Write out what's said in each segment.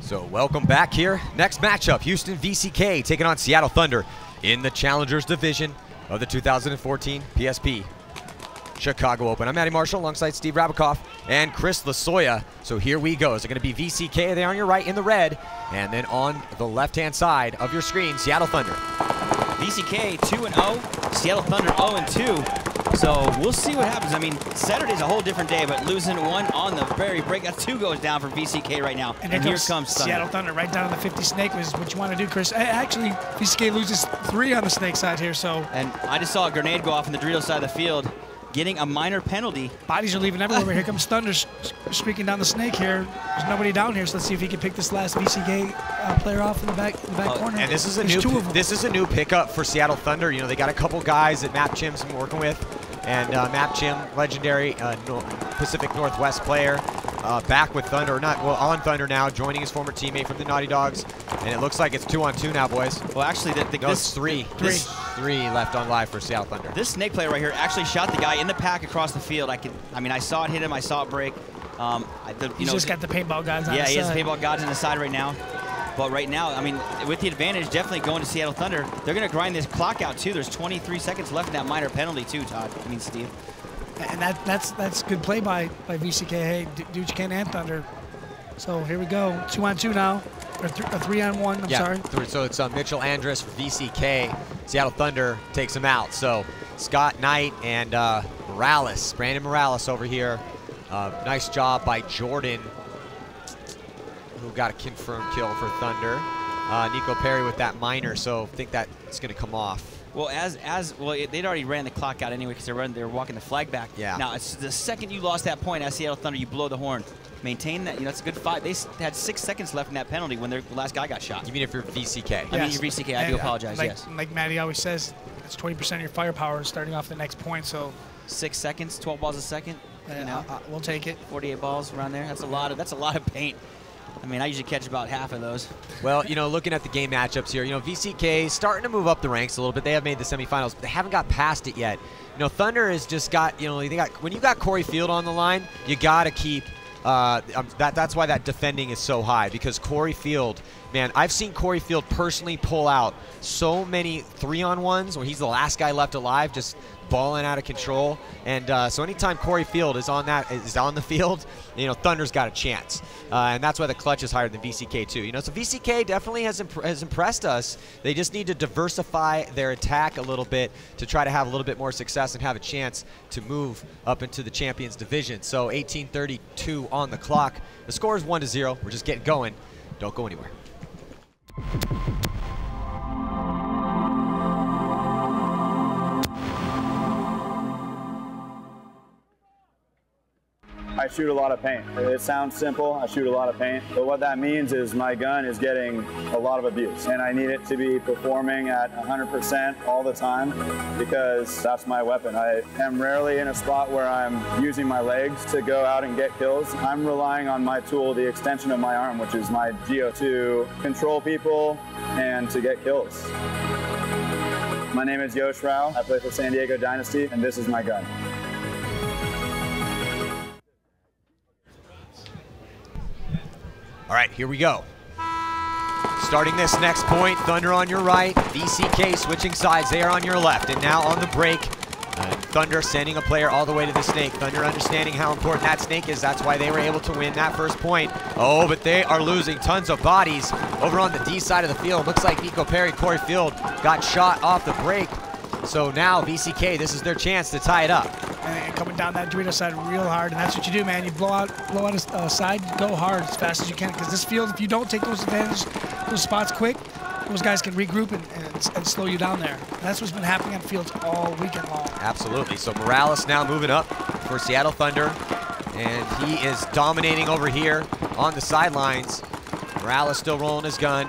So welcome back here. Next matchup, Houston VcK taking on Seattle Thunder in the Challengers Division of the 2014 PSP Chicago Open. I'm Matty Marshall alongside Steve Rabikoff and Chris Lasoya. So here we go. Is it going to be VcK there on your right in the red, and then on the left-hand side of your screen, Seattle Thunder. VcK 2-0, Seattle Thunder 0-2. So we'll see what happens. I mean, Saturday's a whole different day, but losing one on the very break, that 2 goes down for VcK right now. And here comes Seattle Thunder right down on the 50 snake, which is what you want to do, Chris. Actually, VcK loses 3 on the snake side here, so. And I just saw a grenade go off in the Dorito side of the field, getting a minor penalty. Bodies are leaving everywhere. Here comes Thunder streaking down the snake here. There's nobody down here, so let's see if he can pick this last VcK player off in the back corner. And this is a new pickup for Seattle Thunder. You know, they got a couple guys that Map Chim's been working with, and Map Chim, legendary Pacific Northwest player, back with Thunder, on Thunder now, joining his former teammate from the Naughty Dogs. And it looks like it's 2-on-2 now, boys. Well, actually, it's 3. Three left on live for Seattle Thunder. This snake player right here actually shot the guy in the pack across the field. I saw it hit him. I saw it break. He's just got the paintball gods on his side. Yeah, he has the paintball gods on the side right now. But right now, I mean, with the advantage, definitely going to Seattle Thunder. They're going to grind this clock out, too. There's 23 seconds left in that minor penalty, too, Todd. I mean, Steve. And that's good play by VcK. Hey, do what you can, and Thunder. So here we go. 2-on-2 now. Or 3-on-1, I'm sorry. So it's Mitchell Andrus for VcK. Seattle Thunder takes him out. So Scott Knight and Brandon Morales over here. Nice job by Jordan, who got a confirmed kill for Thunder. Nico Perry with that minor, so I think that's going to come off. Well, they'd already ran the clock out anyway because they were walking the flag back. Yeah. Now, it's the second you lost that point as Seattle Thunder, you blow the horn. Maintain that. You know, it's a good fight. They had 6 seconds left in that penalty when the last guy got shot. You mean if you're VcK? Yes. I mean, you're VcK. I do apologize. Yes. Like Matty always says, it's 20% of your firepower starting off the next point. So 6 seconds, 12 balls a second. You know, we'll take it. 48 balls around there. That's a lot of paint. I mean, I usually catch about half of those. Well, you know, looking at the game matchups here, you know, VcK starting to move up the ranks a little bit. They have made the semifinals, but they haven't got past it yet. You know, Thunder has just got, you know, when you got Corey Field on the line, you got to keep. That's why that defending is so high, because Corey Field, man, I've seen Corey Field personally pull out so many 3-on-1s where he's the last guy left alive, just balling out of control. And so anytime Corey Field is on the field, you know, Thunder's got a chance. And that's why the clutch is higher than VcK too. You know, so VcK definitely has impressed us. They just need to diversify their attack a little bit to try to have a little bit more success and have a chance to move up into the Champions Division. So 18:32 on the clock. The score is 1-0. We're just getting going. Don't go anywhere. I shoot a lot of paint. It sounds simple, I shoot a lot of paint, but what that means is my gun is getting a lot of abuse, and I need it to be performing at 100% all the time, because that's my weapon. I am rarely in a spot where I'm using my legs to go out and get kills. I'm relying on my tool, the extension of my arm, which is my Geo, to control people and to get kills. My name is Yosh Rao. I play for San Diego Dynasty, and this is my gun. All right, here we go. Starting this next point, Thunder on your right, VcK switching sides, they are on your left. And now on the break, Thunder sending a player all the way to the snake. Thunder understanding how important that snake is. That's why they were able to win that first point. Oh, but they are losing tons of bodies over on the D side of the field. Looks like Nico Perry, Corey Field got shot off the break. So now VcK, this is their chance to tie it up. And coming down that Dorito side real hard, and that's what you do, man. You blow out a side, go hard as fast as you can, because this field, if you don't take those spots quick, those guys can regroup and slow you down there. And that's what's been happening on fields all weekend long. Absolutely. So Morales now moving up for Seattle Thunder, and he is dominating over here on the sidelines. Morales still rolling his gun.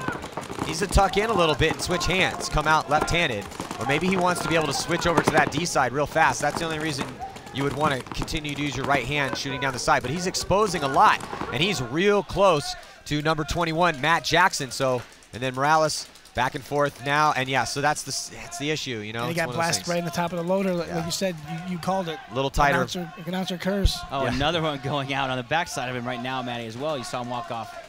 He's to tuck in a little bit and switch hands, come out left-handed. Or maybe he wants to be able to switch over to that D side real fast. That's the only reason you would want to continue to use your right hand shooting down the side. But he's exposing a lot, and he's real close to number 21, Matt Jackson. So, and then Morales back and forth now, and yeah, so that's the issue, you know. And he got blasted right in the top of the loader, like you said. You called it. A little tighter. Announcer curse. Oh, yeah. Another one going out on the backside of him right now, Matty, as well. You saw him walk off.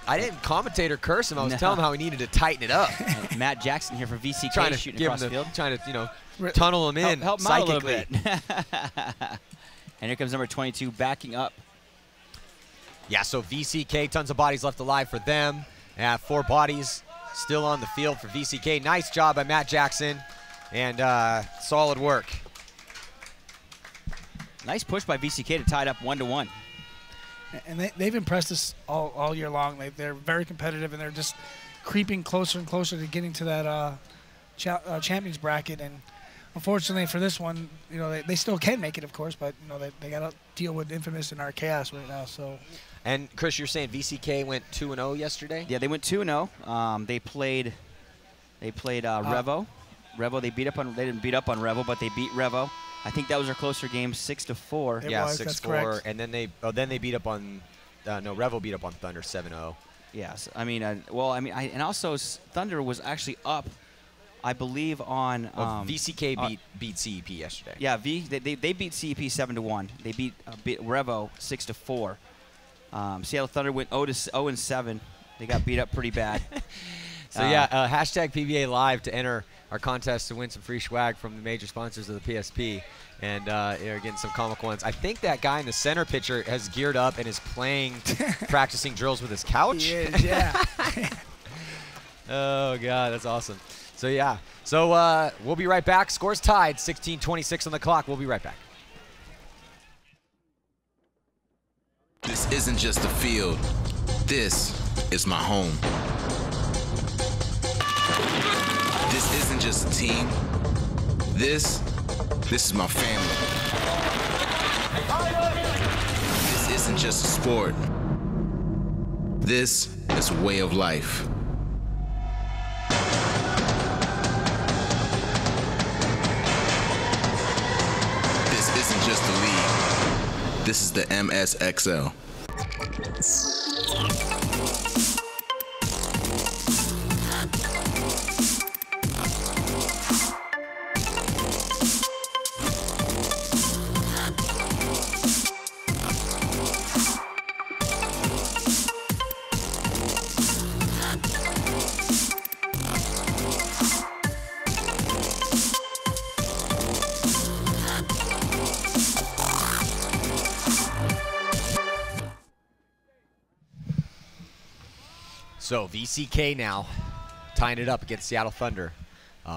I didn't commentate or curse him. I was telling him how he needed to tighten it up. Matt Jackson here for VcK trying to shooting across the field. Trying to, tunnel him in help him psychically. out a little bit. And here comes number 22 backing up. Yeah, so VcK, tons of bodies left alive for them. 4 bodies still on the field for VcK. Nice job by Matt Jackson, and solid work. Nice push by VcK to tie it up 1-1. And they've impressed us all year long. They're very competitive, and they're just creeping closer and closer to getting to that champions bracket. And unfortunately for this one, they still can make it, of course, but they got to deal with Infamous and our chaos right now. So. And Chris, you're saying VcK went 2-0 yesterday? Yeah, they went 2-0. They played Revo. Revo, they didn't beat up on Revo, but they beat Revo. I think that was their closer game, 6-4. Yeah, 6-4, and then they beat up on Revo beat up on Thunder 7-0. Yes, and also Thunder was actually up, I believe, on VcK beat CEP yesterday. Yeah, they beat CEP 7-1. They beat Revo 6-4. Seattle Thunder went 0-7. They got beat up pretty bad. So yeah, hashtag PBA Live to enter our contest to win some free swag from the major sponsors of the PSP, and you're getting some comical ones. I think that guy in the center picture has geared up and is practicing drills with his couch. He is, yeah. Oh God, that's awesome. So yeah, so we'll be right back. Scores tied, 16:26 on the clock. We'll be right back. This isn't just a field. This is my home. This isn't just a team. This is my family. This isn't just a sport. This is a way of life. This isn't just a league. This is the MSXL. So VcK now tying it up against Seattle Thunder.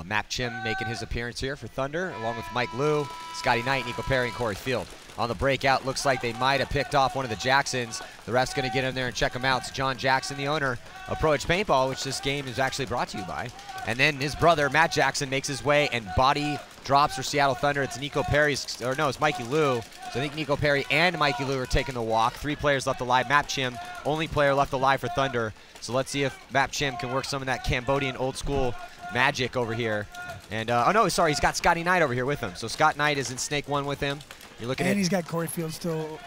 Map Chim making his appearance here for Thunder, along with Mike Liu, Scotty Knight, Nico Perry, and Corey Field. On the breakout, looks like they might have picked off one of the Jacksons. The ref's going to get in there and check him out. It's John Jackson, the owner of Pro Edge Paintball, which this game is actually brought to you by. And then his brother, Matt Jackson, makes his way, and body drops for Seattle Thunder. It's Nico Perry's, or no, it's Mikey Liu. So I think Nico Perry and Mikey Liu are taking the walk. 3 players left alive. Map Chim, only player left alive for Thunder. So let's see if Map Chim can work some of that Cambodian old school magic over here. And, oh no, sorry, he's got Scotty Knight over here with him. So Scott Knight is in Snake 1 with him. You're looking and he's got Corey Field still.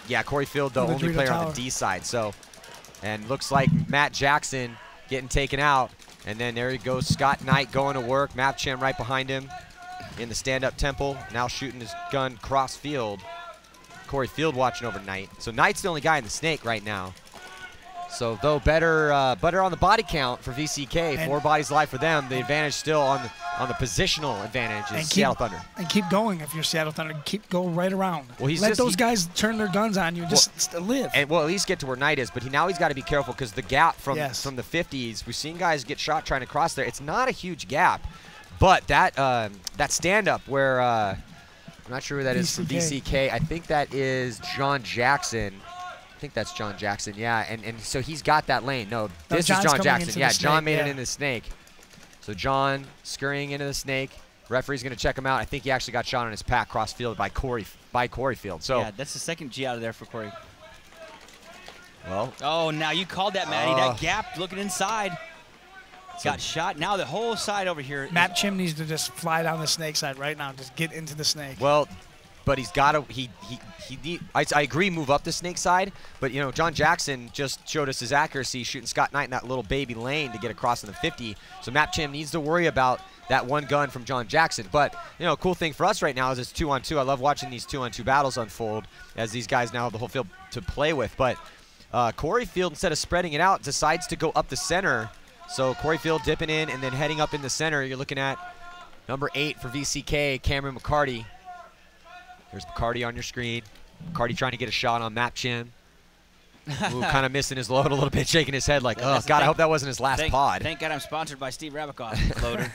Yeah, Corey Field, the only player on the D side. So, and looks like Matt Jackson getting taken out. And then there he goes, Scott Knight going to work. Map Chim right behind him in the stand-up temple. Now shooting his gun cross field. Corey Field watching over Knight. So Knight's the only guy in the Snake right now. So though better on the body count for VcK, 4 bodies alive for them. The advantage still on the positional advantage is Seattle Thunder. And keep going if you're Seattle Thunder. Go right around. Well, let those guys turn their guns on you and just live. And well, at least get to where Knight is. But now he's got to be careful because the gap from the 50s, we've seen guys get shot trying to cross there. It's not a huge gap, but that stand-up where I'm not sure who that is for VcK. I think that is John Jackson. I think that's John Jackson, yeah, and so he's got that lane. No, this is John Jackson. Yeah, John made it into the Snake. So John scurrying into the Snake. Referee's going to check him out. I think he actually got shot on his pack cross field by Corey Field. So yeah, that's the second G out of there for Corey. Well. Oh, now you called that, Matty. That gap looking inside. Got shot. Now the whole side over here. Map Chim needs to just fly down the Snake side right now. Just get into the Snake. Well, but he's got to. I agree. Move up the Snake side, but John Jackson just showed us his accuracy shooting Scott Knight in that little baby lane to get across in the 50. So Map Chim needs to worry about that one gun from John Jackson. But cool thing for us right now is it's 2-on-2. I love watching these 2-on-2 battles unfold as these guys now have the whole field to play with. But Corey Field, instead of spreading it out, decides to go up the center. So Corey Field dipping in and then heading up in the center. You're looking at number 8 for VcK, Cameron McCarty. There's McCarty on your screen. McCarty trying to get a shot on Map Chim. Ooh, kind of missing his load a little bit, shaking his head like, oh, God, I hope that wasn't his last pod. Thank God I'm sponsored by Steve Rabikoff, loader.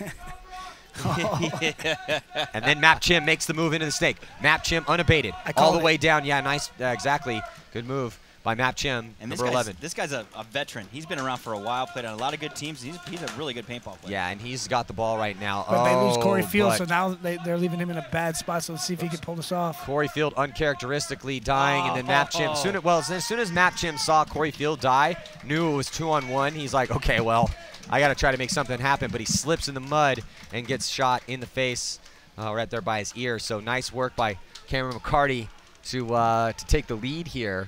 And then Map Chim makes the move into the snake. Map Chim unabated, all the way down. Yeah, nice, exactly. Good move by Map Chim, and number 11. This guy's a veteran. He's been around for a while, played on a lot of good teams. He's a really good paintball player. Yeah, and he's got the ball right now. But they lose Corey Field, so now they're leaving him in a bad spot, so let's see if he can pull this off. Corey Field uncharacteristically dying, and then Map Chim, as soon as Map Chim saw Corey Field die, knew it was 2-on-1, he's like, okay, well, I got to try to make something happen, but he slips in the mud and gets shot in the face right there by his ear. So nice work by Cameron McCarty to take the lead here.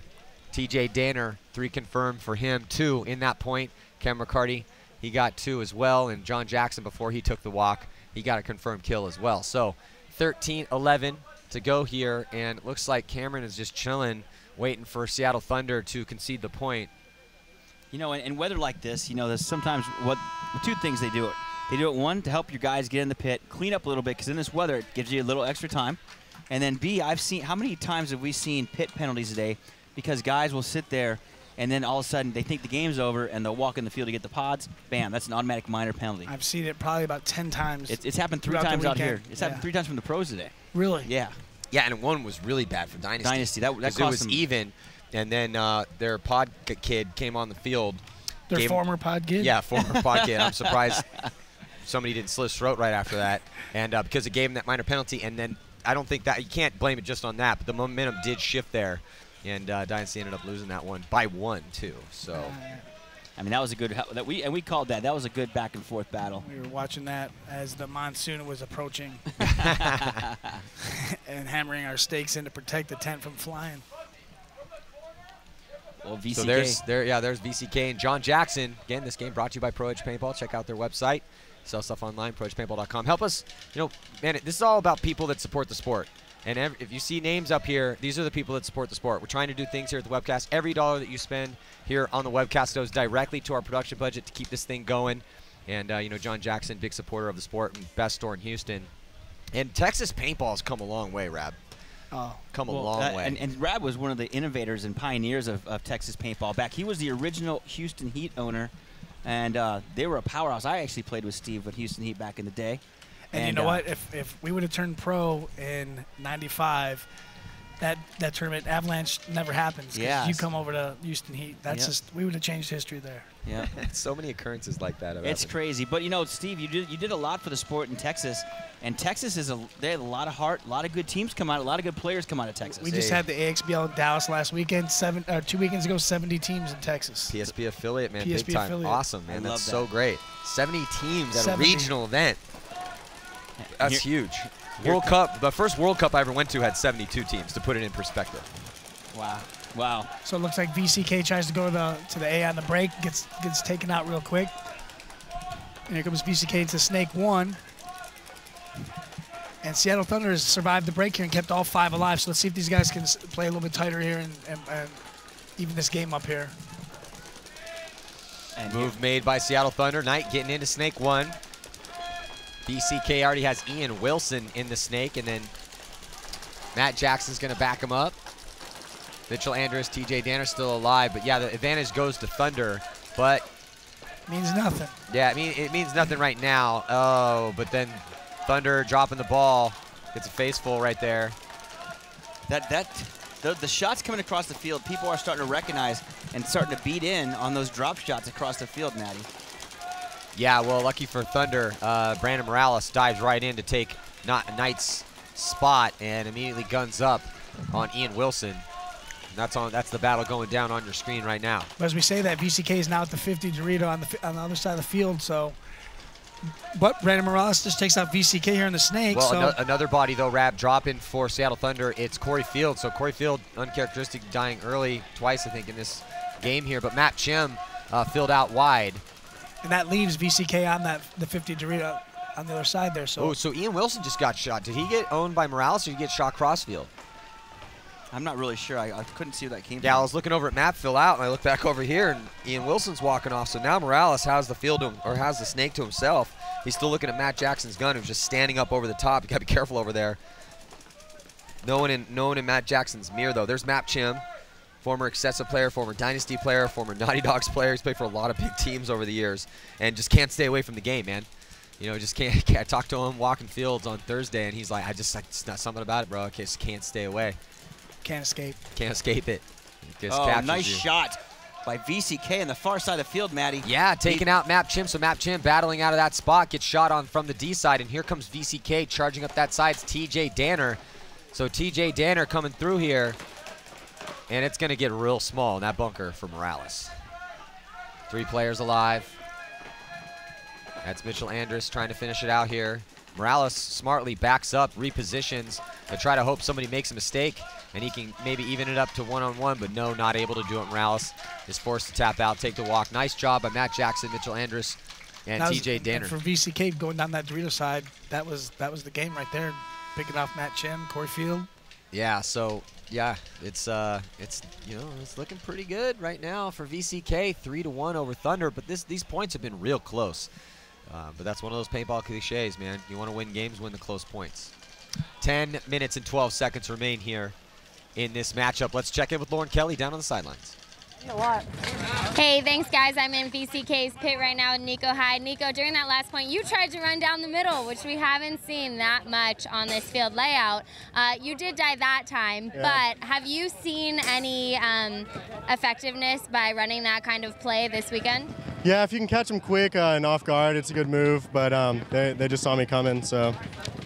TJ Danner, 3 confirmed for him, 2 in that point. Cameron McCarty, he got 2 as well, and John Jackson, before he took the walk, he got a confirmed kill as well. So 13-11 to go here, and it looks like Cameron is just chilling, waiting for Seattle Thunder to concede the point. You know, in weather like this, you know, there's sometimes two things they do it. They do it, one, to help your guys get in the pit, clean up a little bit, because in this weather, it gives you a little extra time. And then B, how many times have we seen pit penalties today? Because guys will sit there, and then all of a sudden they think the game's over, and they'll walk in the field to get the pods. Bam, that's an automatic minor penalty. I've seen it probably about 10 times. It's happened 3 times out here. It's happened 3 times from the pros today. Really? Yeah. Yeah, and one was really bad for Dynasty. Dynasty, that cost it was them. even, and then their pod kid came on the field. Their former pod kid? Yeah, former pod kid. I'm surprised somebody didn't slit his throat right after that, and because it gave him that minor penalty. And then I don't think that you can't blame it just on that, but the momentum did shift there. And Dynasty ended up losing that one by 1, too. So, I mean, that was a good. We called that. That was a good back and forth battle. We were watching that as the monsoon was approaching, and hammering our stakes in to protect the tent from flying. Well, VcK. So there's VcK and John Jackson. Again, this game brought to you by Pro Edge Paintball. Check out their website. Sell stuff online, proedgepaintball.com. Help us. You know, man, this is all about people that support the sport. And if you see names up here, these are the people that support the sport. We're trying to do things here at the webcast. Every dollar that you spend here on the webcast goes directly to our production budget to keep this thing going. And, you know, John Jackson, big supporter of the sport and best store in Houston. And Texas paintball has come a long way, Rab. Come a long way. And Rab was one of the innovators and pioneers of Texas paintball back. He was the original Houston Heat owner, and they were a powerhouse. I actually played with Steve with Houston Heat back in the day. And you know what? If we would have turned pro in '95, that tournament Avalanche never happens. Yeah. You come over to Houston Heat. That's just we would have changed history there. Yeah. So many occurrences like that. It's crazy. But you know, Steve, you did a lot for the sport in Texas, and Texas they had a lot of heart, a lot of good teams come out, a lot of good players come out of Texas. We just had the AXBL in Dallas last weekend. 2 weekends ago, 70 teams in Texas. PSP affiliate, man, PSP big time. affiliate. Awesome, man. That's so great. 70 teams at 70. a regional event. That's huge. World Cup, the first World Cup I ever went to had 72 teams, to put it in perspective. Wow. So it looks like VcK tries to go to the A on the break, gets taken out real quick. And here comes VcK into Snake 1. And Seattle Thunder has survived the break here and kept all 5 alive. So let's see if these guys can play a little bit tighter here and even this game up here. And move made by Seattle Thunder. Knight getting into Snake 1. VcK already has Ian Wilson in the Snake, and then Matt Jackson's going to back him up. Mitchell Andrus, TJ Danner still alive, but yeah, the advantage goes to Thunder, but means nothing. Yeah, I mean, it means nothing right now. Oh, but then Thunder dropping the ball. Gets a face full right there. The shots coming across the field, people are starting to recognize and starting to beat in on those drop shots across the field, Natty. Yeah, well, lucky for Thunder, Brandon Morales dives right in to take Knight's spot and immediately guns up on Ian Wilson. And that's the battle going down on your screen right now. But as we say that, VcK is now at the 50 Dorito on the other side of the field. So, but Brandon Morales just takes out VcK here in the Snake. Well, so another body though, Rab, dropping for Seattle Thunder. It's Corey Field. So Corey Field, uncharacteristic, dying early twice, I think, in this game here. But Matt Chim filled out wide. And that leaves VcK on the 50 Dorito on the other side there. So Ian Wilson just got shot. Did he get owned by Morales or did he get shot crossfield? I'm not really sure. I couldn't see where that came from. Yeah, I was looking over at map fill out, and I look back over here, and Ian Wilson's walking off. So now Morales has the field to him, or has the snake to himself. He's still looking at Matt Jackson's gun, who's just standing up over the top. You got to be careful over there. No one in Matt Jackson's mirror, though. There's Map Chim, former Excessive player, former Dynasty player, former Naughty Dogs player. He's played for a lot of big teams over the years, and just can't stay away from the game, man. You know, just can't. I talked to him walking fields on Thursday, and he's like, it's not something about it, bro. I just can't stay away. Can't escape. Can't escape it. It just oh, captures nice you. shot by VcK on the far side of the field, Matty. Yeah, taking out Map Chim. So Map Chim battling out of that spot, gets shot on from the D side, and here comes VcK charging up that side. It's TJ Danner. So TJ Danner coming through here, and it's going to get real small in that bunker for Morales. 3 players alive. That's Mitchell Andrus trying to finish it out here. Morales smartly backs up, repositions, to try to hope somebody makes a mistake, and he can maybe even it up to one-on-one, but no, not able to do it. Morales is forced to tap out, take the walk. Nice job by Matt Jackson, Mitchell Andrus, and TJ Danner. And for VcK going down that Dorito side, that was the game right there. Picking off Matt Chim, Corey Field. Yeah, so yeah, it's it's looking pretty good right now for VcK, 3-1 over Thunder, but these points have been real close. But that's one of those paintball cliches, man. You want to win games, win the close points. 10 minutes and 12 seconds remain here in this matchup. Let's check in with Lauren Kelly down on the sidelines. Hey, thanks, guys. I'm in VcK's pit right now with Nico Hyde. Nico, during that last point, you tried to run down the middle, which we haven't seen that much on this field layout. You did die that time, but have you seen any effectiveness by running that kind of play this weekend? Yeah, if you can catch them quick and off guard, it's a good move, but they just saw me coming, so.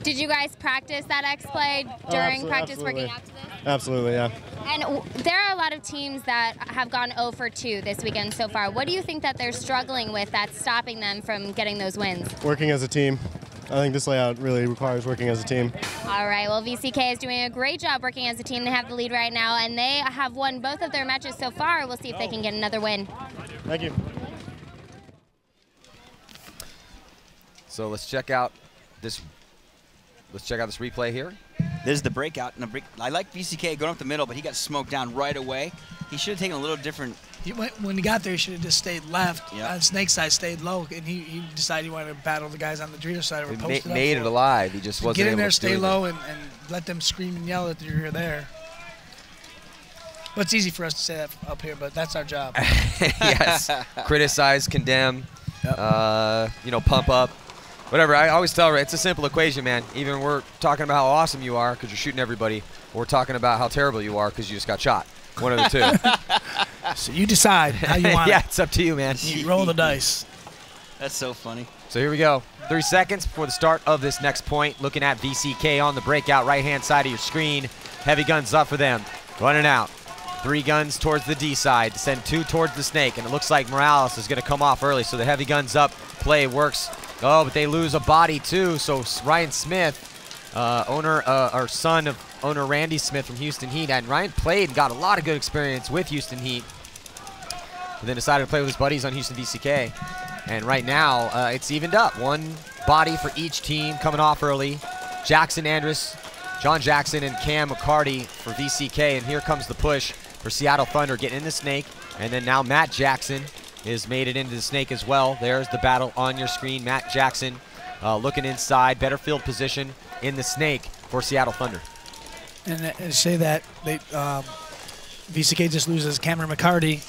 Did you guys practice that X-play during practice working out to this? Absolutely, yeah. And there are a lot of teams that have gone 0 for 2 this weekend so far. What do you think that they're struggling with that's stopping them from getting those wins? Working as a team. I think this layout really requires working as a team. All right, well, VcK is doing a great job working as a team. They have the lead right now, and they have won both of their matches so far. We'll see if they can get another win. Thank you. So let's check out this. Let's check out this replay here. This is the breakout. I like VcK going up the middle, but he got smoked down right away. He should have taken a little different. When he got there, he should have just stayed left. Yep. On Snake's side, stayed low, and he decided he wanted to battle the guys on the Dorito side. He made it alive. He just wasn't get in able there, to stay low, and let them scream and yell that you're there. Well, it's easy for us to say that up here, but that's our job. Yes, criticize, condemn, pump up. Whatever, I always tell her, it's a simple equation, man. Even we're talking about how awesome you are because you're shooting everybody, or we're talking about how terrible you are because you just got shot. One of the two. So you decide how you want yeah, it. it's up to you, man. You roll the dice. That's so funny. So here we go. 3 seconds before the start of this next point. Looking at VcK on the breakout right-hand side of your screen. Heavy guns up for them. Running out. 3 guns towards the D side. Send 2 towards the Snake. And it looks like Morales is going to come off early. So the heavy guns up. Play works. Oh, but they lose a body too. So Ryan Smith, son of owner Randy Smith from Houston Heat, and Ryan played and got a lot of good experience with Houston Heat, and then decided to play with his buddies on Houston VcK. And right now, it's evened up. 1 body for each team coming off early. Jackson Andrus, John Jackson, and Cam McCarty for VcK. And here comes the push for Seattle Thunder, getting in the Snake. And then now Matt Jackson is made it into the Snake as well. There's the battle on your screen. Matt Jackson looking inside. Better field position in the Snake for Seattle Thunder. And say that they VcK just loses Cameron McCarty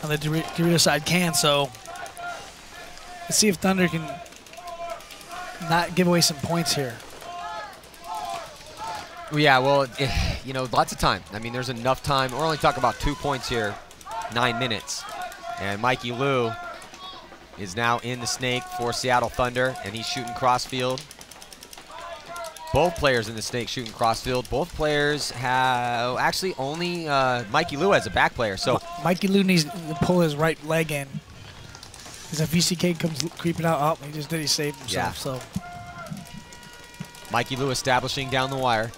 on the Dorito side so let's see if Thunder can not give away some points here. Yeah, well, lots of time. I mean, there's enough time. We're only talking about 2 points here, 9 minutes. And Mikey Lou is now in the Snake for Seattle Thunder, and he's shooting crossfield. Both players in the Snake shooting crossfield. Both players have actually only Mikey Lou as a back player. So Mikey Lou needs to pull his right leg in. Because if VcK comes creeping out, he just did. He saved himself. Yeah. So Mikey Lou establishing down the wire.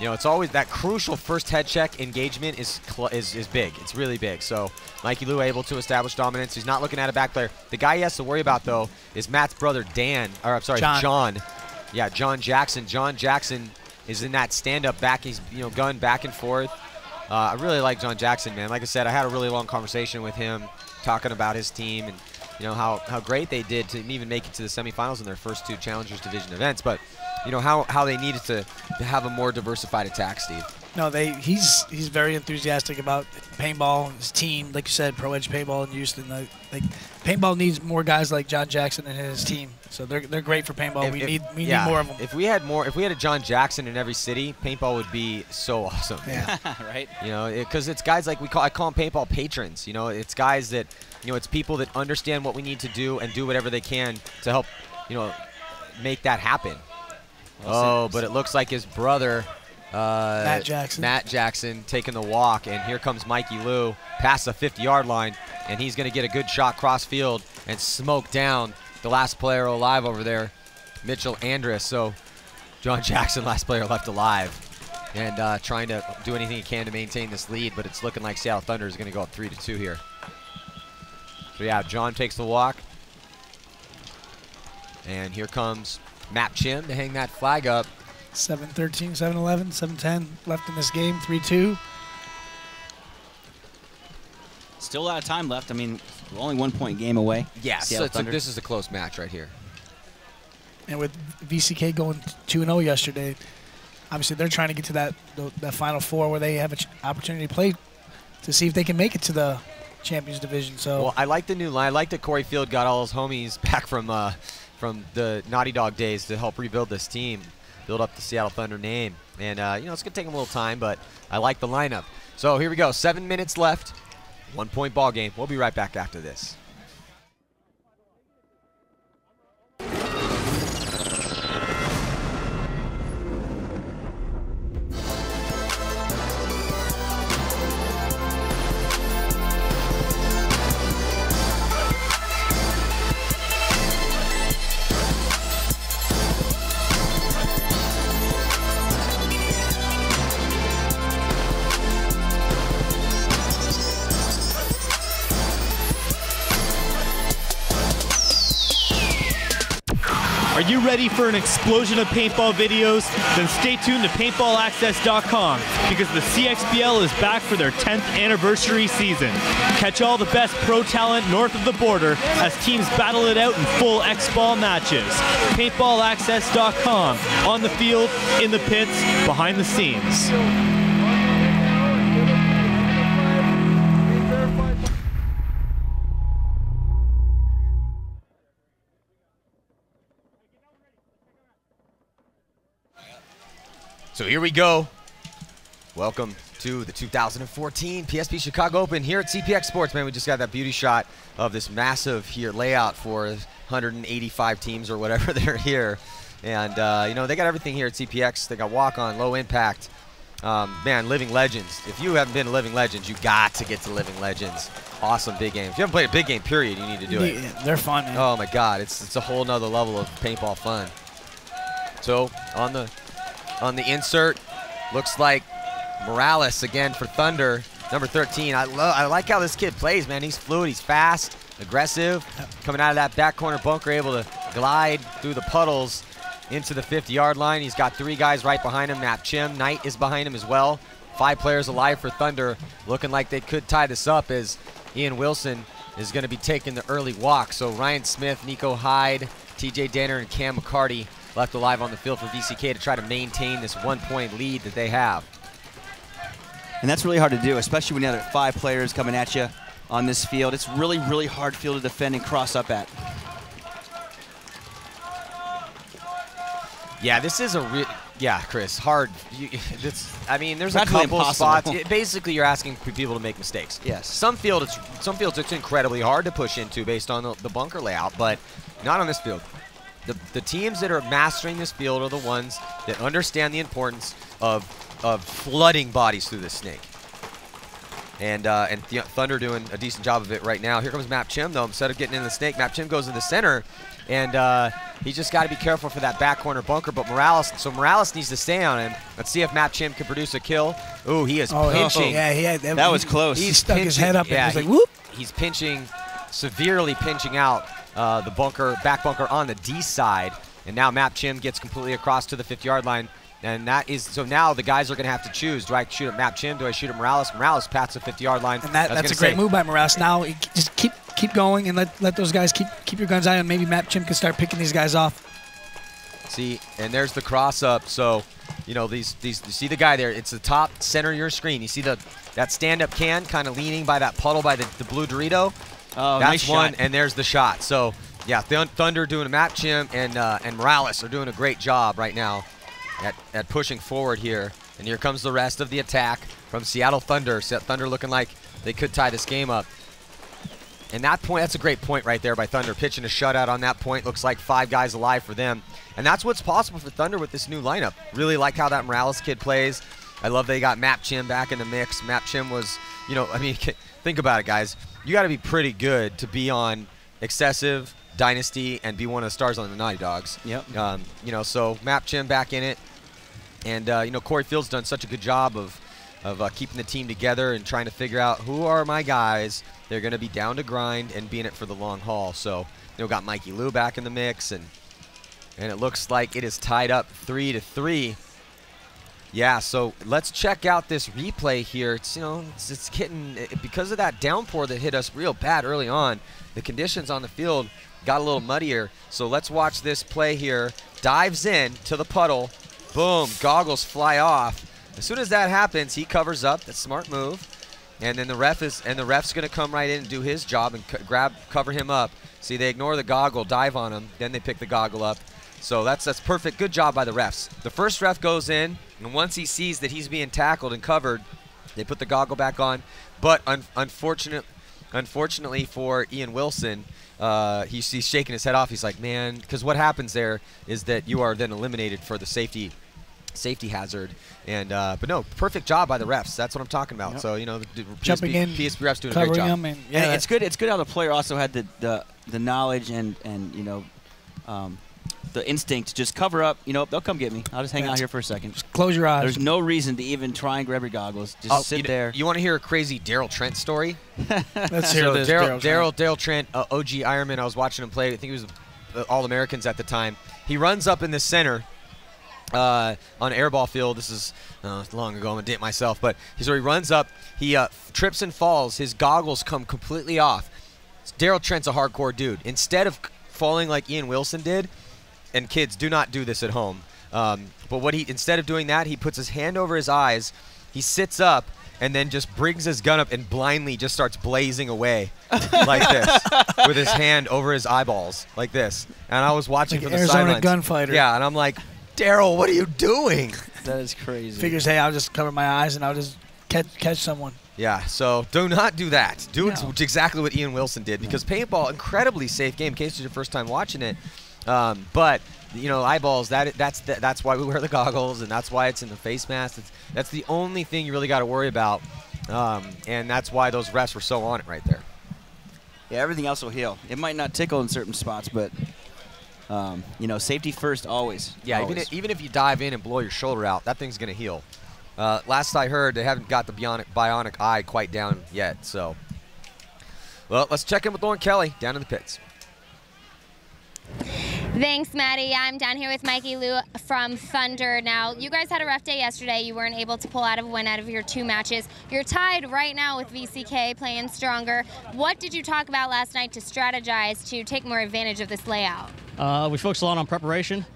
It's always that crucial first head check engagement is big. It's really big. So Mikey Lou able to establish dominance. He's not looking at a back player. The guy he has to worry about, though, is Matt's brother John. Yeah, John Jackson. John Jackson is in that stand-up back. He's going back and forth. I really like John Jackson, man. Like I said, I had a really long conversation with him talking about his team and how great they did to even make it to the semifinals in their first 2 Challengers Division events, but how they needed to have a more diversified attack, Steve. No, he's very enthusiastic about paintball, his team. Like you said, Pro Edge Paintball in Houston. Like paintball needs more guys like John Jackson and his team. So they're great for paintball. We need more of them. If we had a John Jackson in every city, paintball would be so awesome. Yeah, right. Because it's guys like I call them paintball patrons. It's guys that it's people that understand what we need to do and do whatever they can to help make that happen. But it looks like his brother. Matt Jackson taking the walk, and here comes Mikey Lou past the 50-yard line, and he's going to get a good shot cross field and smoke down the last player alive over there, Mitchell Andrus. So John Jackson, last player left alive, and trying to do anything he can to maintain this lead, but it's looking like Seattle Thunder is going to go up 3-2 here. So yeah, John takes the walk, and here comes Matt Chim to hang that flag up. 7-13, 7-11, 7-10 left in this game, 3-2. Still a lot of time left. I mean, we're only 1-point game away. Yeah, so this is a close match right here. And with VcK going 2-0 yesterday, obviously they're trying to get to that Final Four where they have an opportunity to play to see if they can make it to the Champions Division. So well, I like the new line. I like that Corey Field got all his homies back from the Naughty Dog days to help rebuild this team, build up the Seattle Thunder name. And, it's going to take them a little time, but I like the lineup. So here we go. 7 minutes left. 1-point ball game. We'll be right back after this. Are you ready for an explosion of paintball videos? Then stay tuned to paintballaccess.com because the CXBL is back for their 10th anniversary season. Catch all the best pro talent north of the border as teams battle it out in full X-Ball matches. Paintballaccess.com, on the field, in the pits, behind the scenes. So here we go. Welcome to the 2014 PSP Chicago Open here at CPX Sports. Man, we just got that beauty shot of this massive here layout for 185 teams or whatever they're here. And, they got everything here at CPX. They got walk-on, low impact. Man, Living Legends. If you haven't been to Living Legends, you got to get to Living Legends. Awesome big game. If you haven't played a big game, period, you need to do it. They're fun, man. Oh, my God. It's a whole nother level of paintball fun. So, on the insert, looks like Morales again for Thunder, number 13. I like how this kid plays, man. He's fluid, he's fast, aggressive. Coming out of that back corner bunker, able to glide through the puddles into the 50-yard line. He's got 3 guys right behind him. Nap Chim, Knight is behind him as well. 5 players alive for Thunder, looking like they could tie this up as Ian Wilson is going to be taking the early walk. So Ryan Smith, Nico Hyde, TJ Danner, and Cam McCarty left alive on the field for VcK to try to maintain this 1-point lead that they have. And that's really hard to do, especially when you have 5 players coming at you on this field. It's really, really hard field to defend and cross up at. Yeah, this is Chris, hard. There's a Practically couple impossible. spots. Basically, you're asking people to make mistakes. Yes. Some fields it's incredibly hard to push into based on the bunker layout, but not on this field. The teams that are mastering this field are the ones that understand the importance of flooding bodies through the snake. And Thunder doing a decent job of it right now. Here comes Map Chim, though. Instead of getting in the snake, Map Chim goes to the center, and he's just got to be careful for that back corner bunker. But Morales needs to stay on him. Let's see if Map Chim can produce a kill. Ooh, he is pinching. Yeah, that was close. He stuck his head up and was like, whoop. He's pinching, severely pinching out the back bunker on the D side. And now Map Chim gets completely across to the 50-yard line. And that is, so now the guys are going to have to choose. Do I shoot at Map Chim? Do I shoot at Morales? Morales pats the 50-yard line. And that's a great move by Morales. Now just keep going and let those guys keep your guns out, and maybe Map Chim can start picking these guys off. See, and there's the cross up. So, you know, you see the guy there. It's the top center of your screen. You see that stand-up can kind of leaning by that puddle by the blue Dorito. Oh, that's nice one, shot. and there's the shot. So, yeah, Thunder doing a Map Chim, and Morales are doing a great job right now at pushing forward here. And here comes the rest of the attack from Seattle Thunder. Thunder looking like they could tie this game up. And that point, that's a great point right there by Thunder. Pitching a shutout on that point. Looks like 5 guys alive for them. And that's what's possible for Thunder with this new lineup. Really like how that Morales kid plays. I love they got Map Chim back in the mix. Map Chim was, you know, I mean, think about it, guys. You got to be pretty good to be on Excessive, Dynasty, and be one of the stars on the Naughty Dogs. Yep. You know, so Map Chim back in it. And, you know, Corey Field's done such a good job of keeping the team together and trying to figure out who are my guys. They're going to be down to grind and be in it for the long haul. So, you know, got Mikey Lou back in the mix, and it looks like it is tied up 3-3. Yeah, so let's check out this replay here. It's, you know, it's hitting, because of that downpour that hit us real bad early on, the conditions on the field got a little muddier. So let's watch this play here. Dives in to the puddle. Boom, goggles fly off. As soon as that happens, he covers up. That's a smart move. And then the ref's going to come right in and do his job and cover him up. See, they ignore the goggle, dive on him, then they pick the goggle up. So that's perfect. Good job by the refs. The first ref goes in, and once he sees that he's being tackled and covered, they put the goggle back on. But unfortunately for Ian Wilson, he's shaking his head off. He's like, man, because what happens there is that you are then eliminated for the safety hazard. And but no, perfect job by the refs. That's what I'm talking about. Yep. So, you know, jumping in, PSP refs doing a great job. And it's good. It's good how the player also had the knowledge and you know, the instinct to just cover up. You know, they'll come get me. I'll just hang out here for a second. Just close your eyes. There's no reason to even try and grab your goggles. Just sit there. You want to hear a crazy Daryl Trent story? Let's hear this. Daryl Trent, OG Ironman. I was watching him play. I think he was All-Americans at the time. He runs up in the center on airball field. This is long ago. I'm going to date myself. But so he runs up. He trips and falls. His goggles come completely off. Daryl Trent's a hardcore dude. Instead of falling like Ian Wilson did, and kids, do not do this at home. But instead of doing that, he puts his hand over his eyes. He sits up and then just brings his gun up and blindly just starts blazing away like this with his hand over his eyeballs like this. And I was watching like from the sidelines. Arizona gunfighter. Yeah, and I'm like, Daryl, what are you doing? That is crazy. Figures, hey, I'll just cover my eyes and I'll just catch someone. Yeah, so do not do that. Do exactly what Ian Wilson did, because paintball, incredibly safe game in case it's your first time watching it. But you know, eyeballs, that's why we wear the goggles, and that's why it's in the face mask. That's the only thing you really got to worry about, and that's why those refs were so on it right there. Yeah, everything else will heal. It might not tickle in certain spots, but you know, safety first always. Yeah, always. even if you dive in and blow your shoulder out, that thing's gonna heal. Last I heard, they haven't got the bionic eye quite down yet. So, well, let's check in with Lauren Kelly down in the pits. Thanks, Maddie. I'm down here with Mikey Lou from Thunder. Now, you guys had a rough day yesterday. You weren't able to pull out a win out of your 2 matches. You're tied right now with VcK, playing stronger. What did you talk about last night to strategize to take more advantage of this layout? We focused a lot on preparation.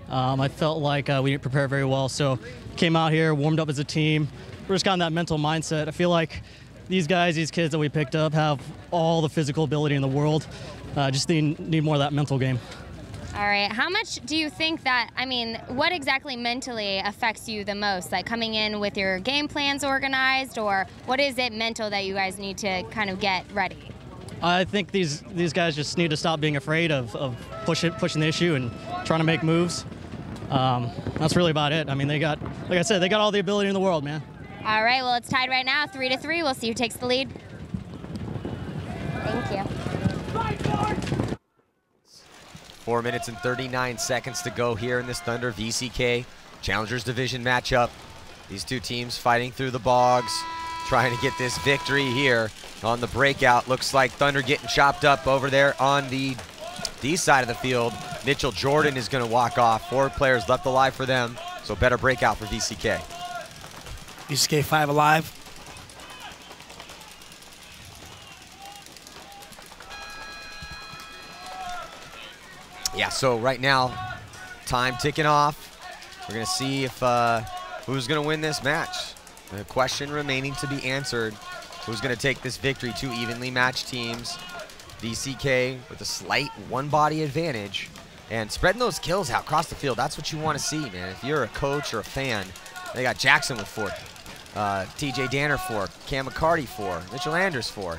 I felt like we didn't prepare very well, so came out here, warmed up as a team. We're just got in that mental mindset. I feel like these kids that we picked up have all the physical ability in the world. Just need more of that mental game. All right. How much do you think that, I mean, what exactly mentally affects you the most? Like coming in with your game plans organized, or what is it mental that you guys need to kind of get ready? I think these guys just need to stop being afraid of pushing the issue and trying to make moves. That's really about it. I mean, like I said, they got all the ability in the world, man. All right. Well, it's tied right now, 3-3. We'll see who takes the lead. Thank you. 4 minutes and 39 seconds to go here in this Thunder VcK Challengers Division matchup. These two teams fighting through the bogs, trying to get this victory here on the breakout. Looks like Thunder getting chopped up over there on the D side of the field. Mitchell Jordan is going to walk off. 4 players left alive for them. So better breakout for VcK. VcK 5 alive. Yeah, so right now, time ticking off. We're going to see if who's going to win this match. The question remaining to be answered, who's going to take this victory? Two evenly matched teams. VcK with a slight one-body advantage. And spreading those kills out across the field, that's what you want to see, man. If you're a coach or a fan, they got Jackson with 4, TJ Danner 4, Cam McCarty 4, Mitchell Anders 4.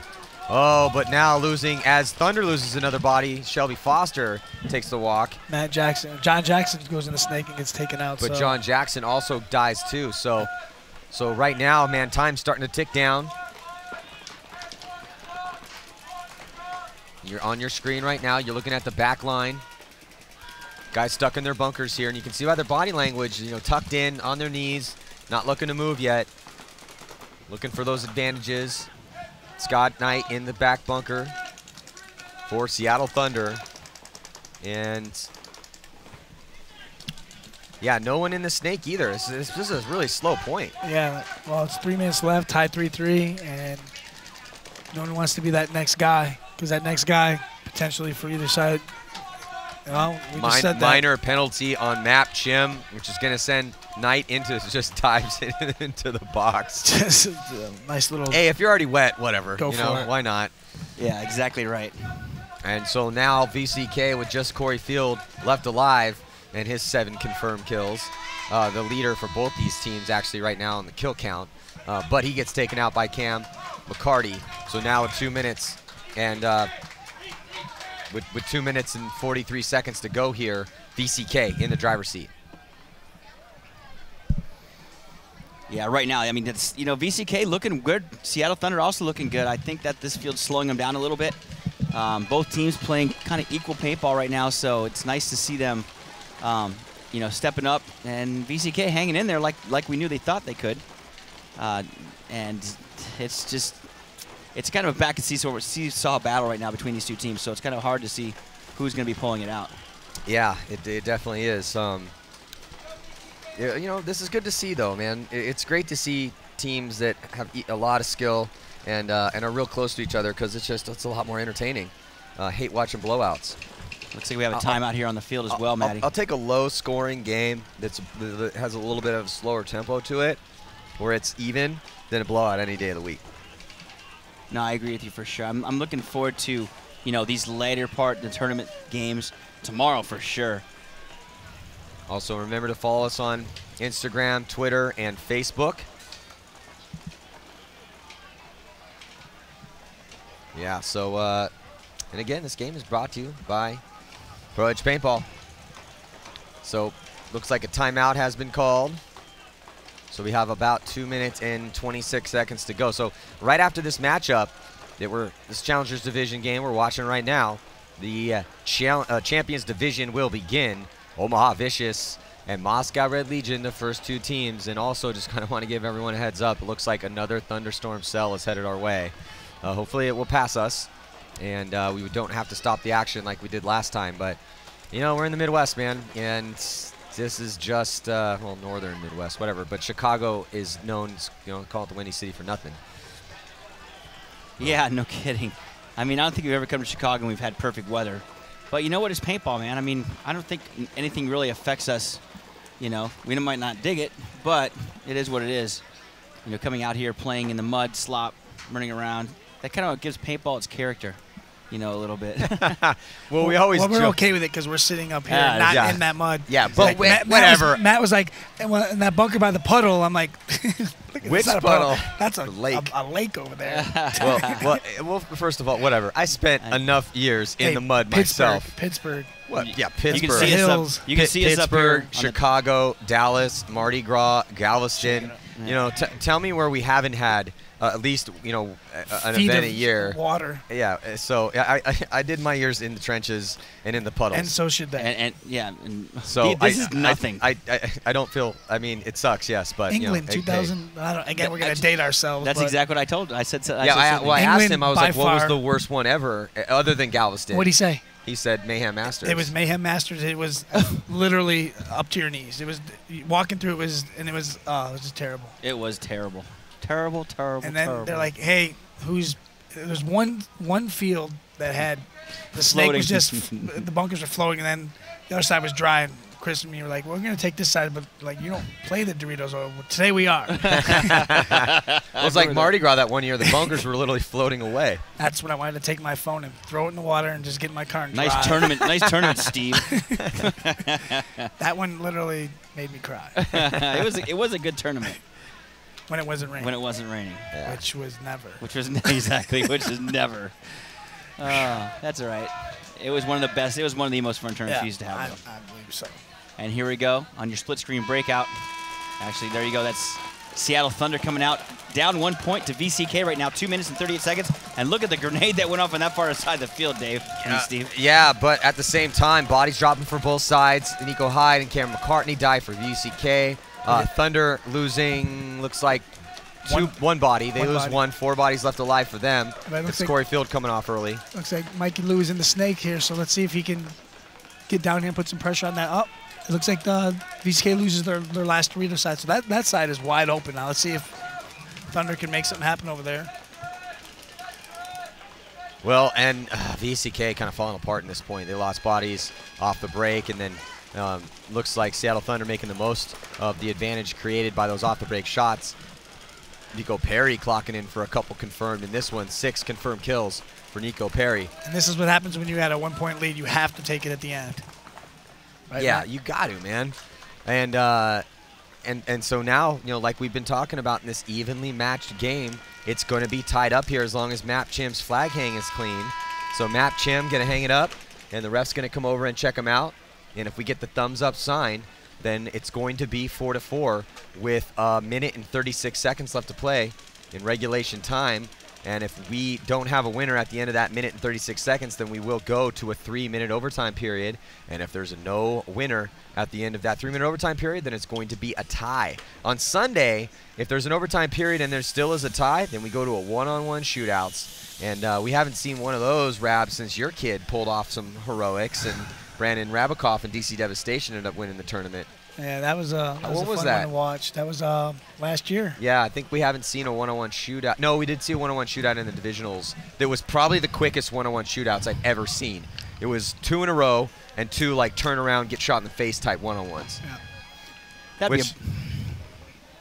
Oh, but now losing, as Thunder loses another body, Shelby Foster takes the walk. John Jackson goes in the snake and gets taken out. But John Jackson also dies too. So right now, man, time's starting to tick down. You're on your screen right now. You're looking at the back line. Guys stuck in their bunkers here, and you can see by their body language, you know, tucked in on their knees, not looking to move yet. Looking for those advantages. Scott Knight in the back bunker for Seattle Thunder. And yeah, no one in the snake either. This is a really slow point. Yeah, well, it's 3 minutes left, tied 3-3, and no one wants to be that next guy, because that next guy, potentially for either side, well, we just said that. Minor penalty on Map Chim, which is going to send Knight into, just dives into the box. Just a nice little. Hey, if you're already wet, whatever. Go for it. Why not? Yeah, exactly right. And so now VcK with just Corey Field left alive and his 7 confirmed kills. The leader for both these teams actually right now on the kill count. But he gets taken out by Cam McCarty. So now with 2 minutes and with 2 minutes and 43 seconds to go here, VcK in the driver's seat. Yeah, right now, I mean, it's, you know, VcK looking good. Seattle Thunder also looking good. I think that this field's slowing them down a little bit. Both teams playing kind of equal paintball right now, so it's nice to see them, you know, stepping up, and VcK hanging in there like we knew they thought they could. And it's just, it's kind of a back and seesaw battle right now between these two teams, so it's kind of hard to see who's going to be pulling it out. Yeah, it definitely is. You know, this is good to see, though, man. It's great to see teams that have a lot of skill and are real close to each other, because it's a lot more entertaining. Hate watching blowouts. Looks like we have a timeout here on the field as well, Matty. I'll take a low-scoring game that has a little bit of a slower tempo to it, where it's even, than a blowout any day of the week. No, I agree with you for sure. I'm looking forward to, you know, these later part of the tournament games tomorrow for sure. Also, remember to follow us on Instagram, Twitter, and Facebook. Yeah, so, and again, this game is brought to you by Pro Edge Paintball. So, looks like a timeout has been called. So we have about 2 minutes and 26 seconds to go. So right after this matchup, this Challengers Division game we're watching right now, the Champions Division will begin. Omaha Vicious and Moscow Red Legion, the first 2 teams. And also just kind of want to give everyone a heads up. It looks like another Thunderstorm cell is headed our way. Hopefully it will pass us, and we don't have to stop the action like we did last time. But, you know, we're in the Midwest, man, and this is just, well, northern Midwest, whatever. But Chicago is known, you know, call it the Windy City for nothing. Yeah, no kidding. I mean, I don't think we've ever come to Chicago and we've had perfect weather. But you know what? It's paintball, man. I mean, I don't think anything really affects us. You know, we might not dig it, but it is what it is. You know, coming out here, playing in the mud, slop, running around, that kind of gives paintball its character, you know, a little bit. Well, we always we're okay with it because we're sitting up here, not in that mud. Yeah, but like, whatever. Matt was like, in that bunker by the puddle, I'm like, which puddle? That's a lake. A lake over there. well, first of all, whatever. I spent enough years in the mud myself. Pittsburgh. What? Yeah, Pittsburgh. You can see us up. You can see us up here. Pittsburgh, Chicago, Dallas, Mardi Gras, Galveston. You know, tell me where we haven't had at least, you know, an Feet event of a year. Water. Yeah, so I did my years in the trenches and in the puddles. And so should they. And yeah, and so this is nothing. I don't feel. I mean, it sucks, yes, but England, you know, 2000. Again, we're gonna date ourselves. That's exactly what I told. I said. Yeah, I asked him. I was like, "What was far. the worst one ever, other than Galveston?" What'd he say? He said Mayhem Masters. It was Mayhem Masters. It was literally up to your knees. It was walking through. It was just terrible. It was terrible, terrible. And then they're like, "Hey, there's one field that had the snake Floating. was just the bunkers were floating, and then the other side was dry." And Chris and me were like, "We're gonna take this side, but like you don't play the Doritos." Well, today we are. It was like Mardi Gras that one year. The bunkers were literally floating away. That's when I wanted to take my phone and throw it in the water and just get in my car and nice drive. tournament, nice tournament, Steve. That one literally made me cry. It was a good tournament When it wasn't raining. when it wasn't raining, Which was never. which was which is never. That's all right. It was one of the best. It was one of the most fun tournaments we used to have. I believe so. And here we go on your split screen breakout. Actually, there you go. That's Seattle Thunder coming out down 1 point to VcK right now, 2 minutes and 38 seconds. And look at the grenade that went off on that far side of the field, Dave and Steve. Yeah, but at the same time, bodies dropping for both sides. Nico Hyde and Cameron McCartney die for VcK. Thunder losing, looks like one body. They lose one. 4 bodies left alive for them. It's like Corey Field coming off early. Looks like Mikey Lou is in the snake here, so let's see if he can get down here and put some pressure on that. Oh, it looks like the VcK loses their last Dorito side, so that side is wide open now. Let's see if Thunder can make something happen over there. Well, and VcK kind of falling apart in this point. They lost bodies off the break, and then looks like Seattle Thunder making the most of the advantage created by those off-the-break shots. Nico Perry clocking in for a couple confirmed in this one. 6 confirmed kills for Nico Perry. And this is what happens when you had a 1 point lead. You have to take it at the end. Right, yeah, Matt? you got to, man. And so now, you know, like we've been talking about in this evenly matched game, it's going to be tied up here as long as Map Chim's flag hang is clean. So Map Chim going to hang it up, and the ref's going to come over and check him out. And if we get the thumbs up sign, then it's going to be 4-4 with 1 minute and 36 seconds left to play in regulation time. And if we don't have a winner at the end of that minute and 36 seconds, then we will go to a 3-minute overtime period. And if there's a no winner at the end of that 3-minute overtime period, then it's going to be a tie. On Sunday, if there's an overtime period and there still is a tie, then we go to a one-on-one shootouts. And we haven't seen one of those, Rab, since your kid pulled off some heroics and Brandon Rabikoff and DC Devastation ended up winning the tournament. Yeah, that was a fun one to watch. That was last year. Yeah, I think we haven't seen a one-on-one shootout. No, we did see a one-on-one shootout in the divisionals. That was probably the quickest one-on-one shootouts I've ever seen. It was 2 in a row and 2 like turn around, get shot in the face type one-on-ones. Yeah.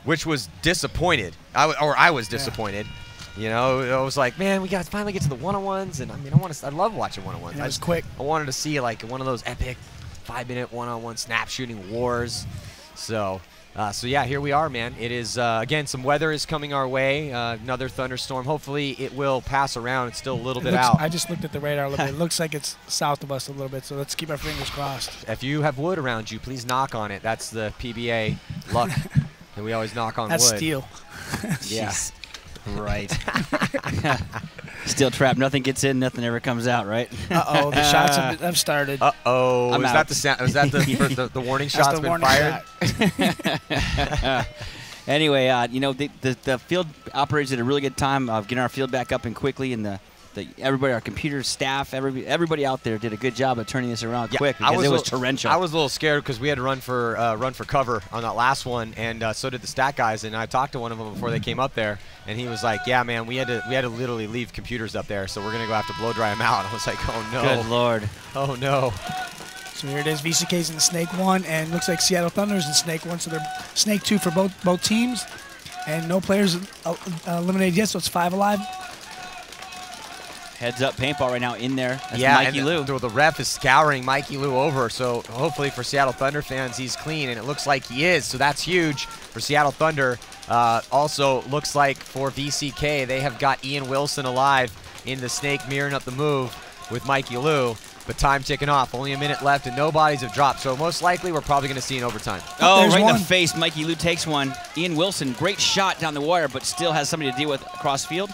Which was disappointed. I was disappointed. You know, I was like, man, we got to finally get to the one-on-ones, and I mean, I love watching one-on-ones. It was quick. I wanted to see like one of those epic 5-minute one-on-one snap shooting wars. So yeah, here we are, man. It is again, some weather is coming our way. Another thunderstorm. Hopefully, it will pass around. It's still a little bit out. I just looked at the radar a little bit. It looks like it's south of us a little bit. So let's keep our fingers crossed. If you have wood around you, please knock on it. That's the PBA luck, and we always knock on wood. That's steel. Yeah. Right. Steel trap. Nothing gets in. Nothing ever comes out. Right. Uh-oh. The shots have started. Uh-oh. I'm Is out. that the sound? Is that the warning shot's been fired? Shot. Anyway, you know, the field operators did a really good time of getting our field back up and quickly, and everybody, our computer staff, everybody out there did a good job of turning this around quick because it was torrential. I was a little scared because we had to run for cover on that last one, and so did the stat guys. And I talked to one of them before they came up there, and he was like, "Yeah, man, we had to literally leave computers up there, so we're gonna go have to blow dry them out." I was like, "Oh no, good lord, oh no." So here it is. VcK's in the Snake 1, and looks like Seattle Thunder's in Snake 1. So they're Snake 2 for both teams, and no players eliminated yet. So it's 5 alive. Heads up paintball right now in there. That's yeah, Mikey Lou. The ref is scouring Mikey Lou over, so hopefully for Seattle Thunder fans, he's clean, and it looks like he is, so that's huge for Seattle Thunder. Also, looks like for VcK, they have got Ian Wilson alive in the Snake, mirroring up the move. with Mikey Lou, but time ticking off. Only a minute left, and no bodies have dropped. So most likely, we're probably going to see an overtime. Oh, right in the face. Mikey Lou takes one. Ian Wilson, great shot down the wire, but still has somebody to deal with across field.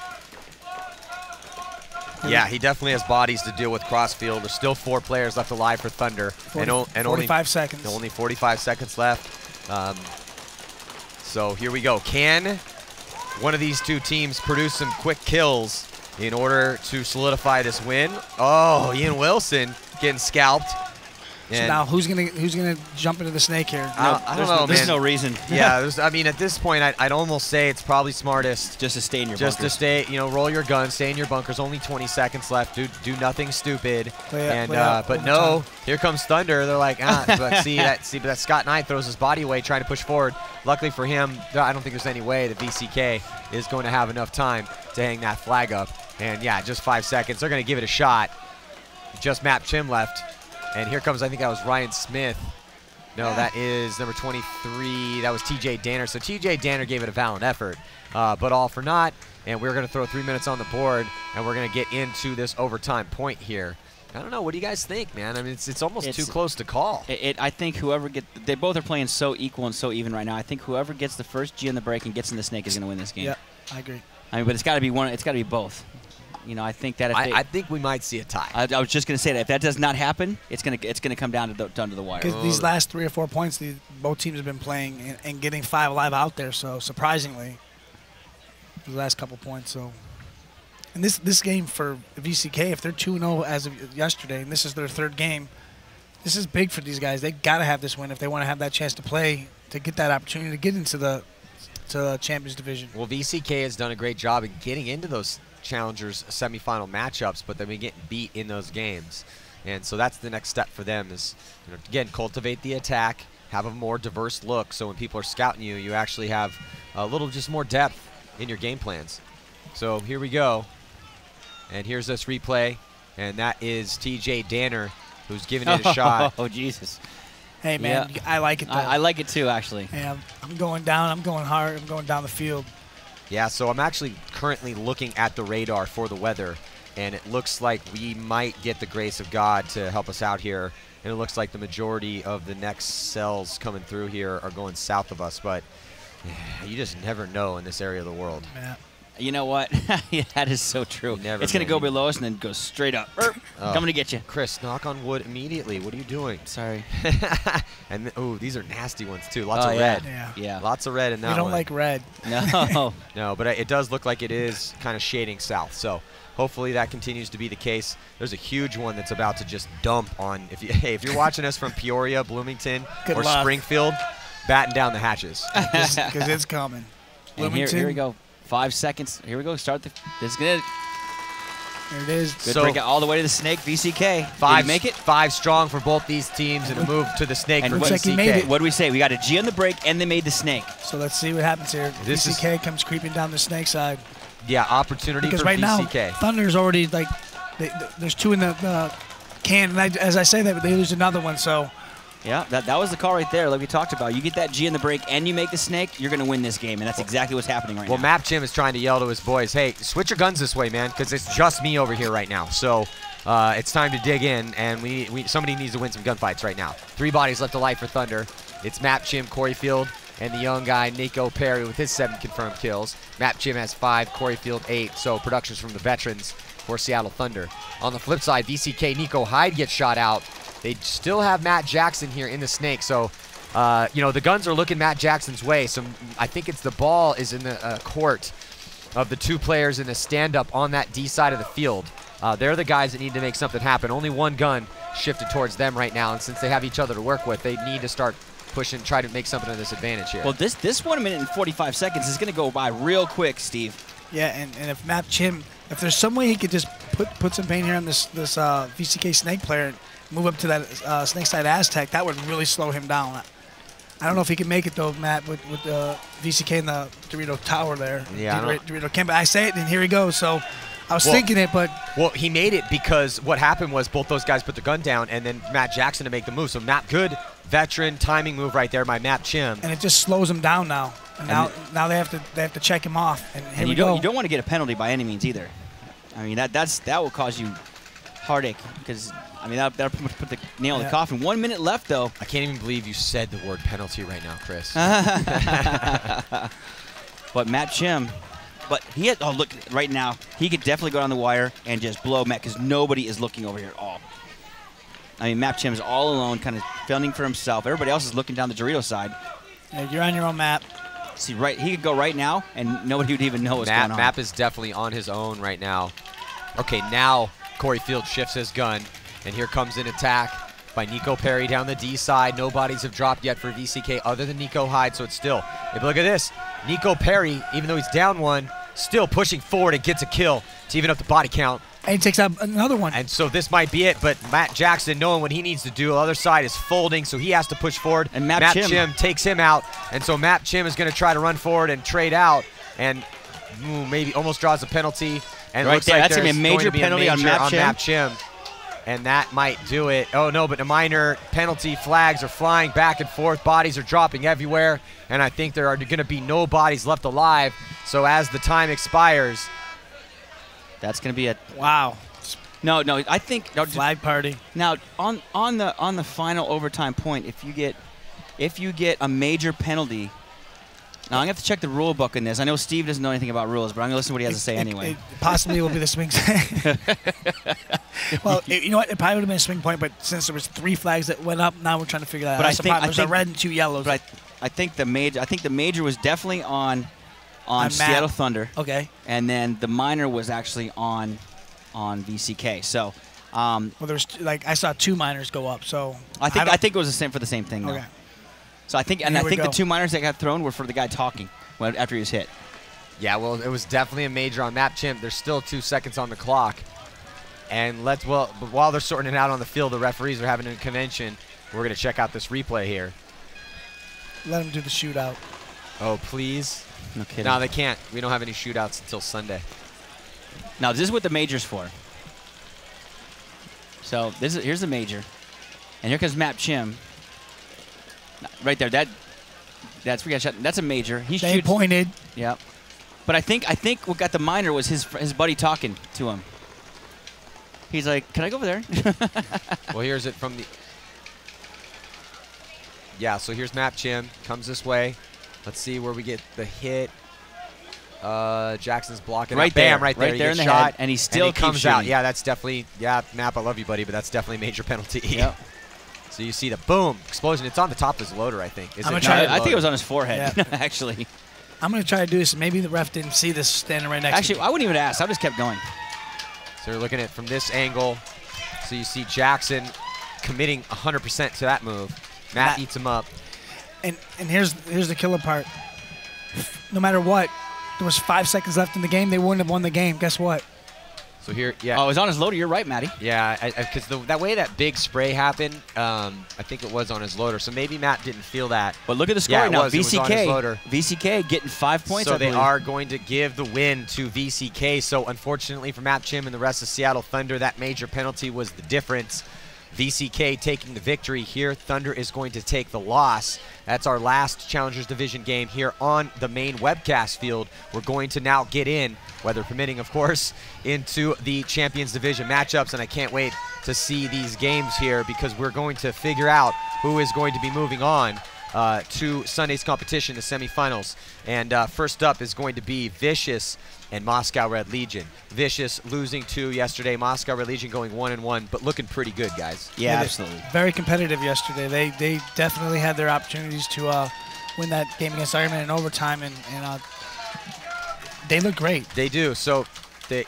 Yeah, he definitely has bodies to deal with crossfield. There's still 4 players left alive for Thunder. 45 seconds. Only 45 seconds left. So here we go. Can one of these two teams produce some quick kills in order to solidify this win? Oh, Ian Wilson getting scalped. So now who's gonna jump into the snake here? I don't know, man. There's no reason. Yeah, I mean, at this point, I'd almost say it's probably smartest just to stay in your bunkers. bunkers. To stay, roll your gun, stay in your bunkers. Only 20 seconds left. Do nothing stupid. But no, here comes Thunder. They're like, but that Scott Knight throws his body away, trying to push forward. Luckily for him, I don't think there's any way that VcK is going to have enough time to hang that flag up. And yeah, just 5 seconds. They're going to give it a shot. Just Map Chim left. And here comes, I think that was Ryan Smith. No, that is number 23. That was TJ Danner. So TJ Danner gave it a valiant effort, but all for naught. And we're going to throw 3 minutes on the board, and we're going to get into this overtime point here. I don't know. What do you guys think, man? I mean, it's almost too close to call. I think whoever they both are playing so equal and so even right now. I think whoever gets the first G in the break and gets in the snake is going to win this game. Yeah, I agree. I mean, but it's got to be one. It's got to be both. I think that if I think we might see a tie. I was just going to say that if that does not happen, it's going to come down to the wire. Because these last 3 or 4 points, both teams have been playing and getting 5 alive out there. So surprisingly, the last couple points. So, and this game for VcK, if they're 2-0 as of yesterday, and this is their 3rd game, this is big for these guys. They got to have this win if they want to have that chance to play, to get that opportunity to get into the Champions Division. Well, VcK has done a great job in getting into those Challengers semifinal matchups, but they've been getting beat in those games. And so that's the next step for them is, again, cultivate the attack, have a more diverse look, so when people are scouting you, you actually have a little just more depth in your game plans. So here we go. And here's this replay, and that is TJ Danner who's giving it a shot. Oh, Jesus. Hey, man, yeah. I like it, though. I like it, too, actually. Yeah, I'm going down. I'm going hard. I'm going down the field. Yeah, so I'm actually currently looking at the radar for the weather, and it looks like we might get the grace of God to help us out here. And it looks like the majority of the next cells coming through here are going south of us, but you just never know in this area of the world. Yeah. You know what? Yeah, that is so true. It's going to go below us and then go straight up. Coming to get you. Chris, knock on wood immediately. What are you doing? Sorry. And these are nasty ones too. Lots of red. Yeah. Lots of red in that one. We don't like red. No. No, but it does look like it is kind of shading south. So hopefully that continues to be the case. There's a huge one that's about to just dump on. If you're watching us from Peoria, Bloomington, or Springfield, batten down the hatches. Because it's coming. Bloomington. Here we go. 5 seconds. Here we go. Start the. This is good. There it is. Good break all the way to the snake. VcK. Did make it? 5 strong for both these teams and a move to the snake and for VcK. What do we say? We got a G on the break and they made the snake. So let's see what happens here. VcK comes creeping down the snake side. Yeah, opportunity because for right VcK. Now Thunder's already like there's 2 in the can. And as I say that, they lose another one. So. Yeah, that was the call right there, like we talked about. You get that G in the break and you make the snake, you're going to win this game, and that's exactly what's happening right now. Well, Map Jim is trying to yell to his boys, hey, switch your guns this way, man, because it's just me over here right now. So it's time to dig in, and somebody needs to win some gunfights right now. 3 bodies left alive for Thunder. It's Map Jim, Corey Field, and the young guy, Nico Perry, with his 7 confirmed kills. Map Jim has 5, Corey Field 8, so productions from the veterans for Seattle Thunder. On the flip side, VcK, Nico Hyde gets shot out. They still have Matt Jackson here in the snake, so the guns are looking Matt Jackson's way. So I think it's the ball is in the court of the 2 players in the stand-up on that D side of the field. They're the guys that need to make something happen. Only 1 gun shifted towards them right now, and since they have each other to work with, they need to start pushing, try to make something of this advantage here. Well, this 1 minute and 45 seconds is going to go by real quick, Steve. Yeah, and if Map Chim, if there's some way he could just put some pain here on this VcK snake player, move up to that snake side Aztec, that would really slow him down. I don't know if he can make it, though, Matt, with VcK in the Dorito Tower there. Yeah, Dorito Camp. I say it, and here he goes. So I was thinking it, but... Well, he made it because what happened was both those guys put the gun down, and then Matt Jackson to make the move. So good veteran timing move right there by Map Chim. And it just slows him down now. And now they have to check him off. And here we go. You don't want to get a penalty by any means either. I mean, that will cause you heartache because, I mean, that'll pretty much put the nail in the coffin. 1 minute left, though. I can't even believe you said the word penalty right now, Chris. But Matt Chim, he had, oh, look, right now, he could definitely go down the wire and just blow Matt because nobody is looking over here at all. I mean, Matt Chim's all alone, kind of fending for himself. Everybody else is looking down the Dorito side. Yeah, you're on your own map. See, he could go right now, and nobody would even know what's going on. Map is definitely on his own right now. Okay, now Corey Field shifts his gun, and here comes an attack by Nico Perry down the D side. No bodies have dropped yet for VcK other than Nico Hyde, so it's still. But look at this. Nico Perry, even though he's down one, still pushing forward and gets a kill to even up the body count. And he takes out another one. And so this might be it, but Matt Jackson, knowing what he needs to do, the other side is folding, so he has to push forward. And Matt Chim takes him out, and so Matt Chim is going to try to run forward and trade out, and maybe almost draws a penalty. And right looks there, like that's going to be a major penalty on Matt Chim. And that might do it. Oh, no, but the minor penalty flags are flying back and forth. Bodies are dropping everywhere, and I think there are going to be no bodies left alive. So as the time expires, that's going to be a wow. No, I think flag party. Now on the final overtime point, if you get a major penalty. Now I'm gonna have to check the rule book in this. I know Steve doesn't know anything about rules, but I'm gonna listen to what he has to say anyway. It possibly will be the swing. Well, you know what? It probably would have been a swing point, but since there was 3 flags that went up, now we're trying to figure that out. I think there's a red and 2 yellows. But I think the major was definitely on Seattle Thunder. Okay. And then the minor was actually on VcK. So. Well, there's I saw 2 minors go up. So I think it was the same thing. Though. Okay. So I think the 2 minors that got thrown were for the guy talking after he was hit. Yeah, well, it was definitely a major on Matt Chim. There's still 2 seconds on the clock. And but while they're sorting it out on the field, the referees are having a convention. We're going to check out this replay here. Let them do the shootout. Oh, please? No kidding. No, they can't. We don't have any shootouts until Sunday. Now, this is what the major's for. So here's the major. And here comes Matt Chim. Right there. That's a major. They pointed. Yeah. But I think what got the minor was his buddy talking to him. He's like, "Can I go over there?" Well, here's it from the. Yeah. So here's Matt Chim. Comes this way. Let's see where we get the hit. Jackson's blocking. Right there. Bam, right there. Right there in the head, and he still comes shooting. out. Yeah, that's definitely. Yeah, Map, I love you, buddy, but that's definitely a major penalty. Yep. So you see the boom explosion. It's on the top of his loader, I think. I think it was on his forehead. Yeah. Actually. I'm gonna try to do this. Maybe the ref didn't see this standing right next. Actually, I wouldn't even ask. I just kept going. So you're looking at it from this angle. So you see Jackson committing 100% to that move. Matt eats him up. And here's the killer part. No matter what, there was 5 seconds left in the game. They wouldn't have won the game. Guess what? So here, yeah. Oh, it was on his loader. You're right, Matty. Yeah, because that way that big spray happened, I think it was on his loader. So maybe Matt didn't feel that. But look at the score now. It was on his loader. VcK getting 5 points. So they are going to give the win to VcK. So unfortunately for Matt Chim and the rest of Seattle Thunder, that major penalty was the difference. VcK taking the victory here. Thunder is going to take the loss. That's our last Challengers Division game here on the main webcast field. We're going to now get in, weather permitting, of course, into the Champions Division matchups, and I can't wait to see these games here because we're going to figure out who is going to be moving on to Sunday's competition, the semifinals. And first up is going to be Vicious and Moscow Red Legion. Vicious losing 2 yesterday. Moscow Red Legion going 1-1, but looking pretty good, guys. Yeah, absolutely. Very competitive yesterday. They definitely had their opportunities to win that game against Ironman in overtime, and they look great. They do. So they